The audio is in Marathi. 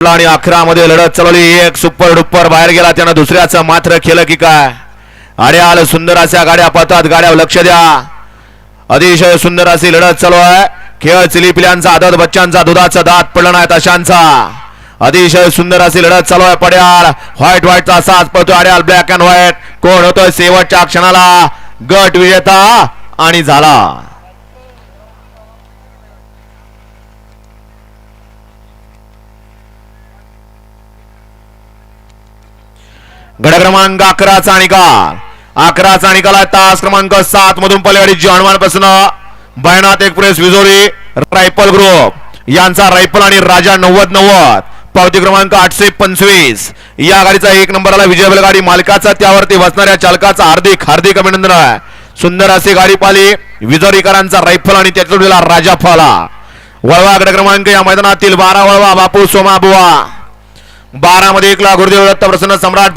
आणि 11 मध्ये लढत चालवली. एक सुपर डुपर बाहेर गेला, त्यानं दुसऱ्याचं मात्र केलं की काय. अड्याल सुंदर अशा गाड्या पळतात. गाड्या लक्ष द्या. अतिशय सुंदर अशी लढत चालू आहे. खेळ चिलीपिल्यांचा, आदत बच्चांचा, दुधाचा दात पडला नाही तशांचा. अतिशय सुंदर अशी लढत चालू आहे. पड्याळ व्हाईट व्हाईटचा साज पळतोय. अड्याल ब्लॅक अँड व्हाईट. कोण होतोय शेवटच्या क्षणाला गट विजेता आणि झाला. गट क्रमांक 11चा निकाल. 11चा निकाल आहे. तास क्रमांक 7 मधून पलीकडे जॉनवान पासून बैनात एक्सप्रेस विजोरी रायफल ग्रुप यांचा रायफल आणि राजा 90-90 पावती क्रमांक 825 या गाडीचा 1 नंबरला विजय बैलगाडी मालकाचा, त्यावरती बसणाऱ्या चालकाचा हार्दिक हार्दिक अभिनंदन आहे. सुंदर अशी गाडी पाली. विजोरीकरांचा रायफल आणि त्याच्या राजा फाला. वळवा गट क्रमांक या मैदानातील 12 वळवा बापू सोमा बुवा. 12 मध्ये 1 लाख गुरुदेव दत्त प्रसन्न सम्राट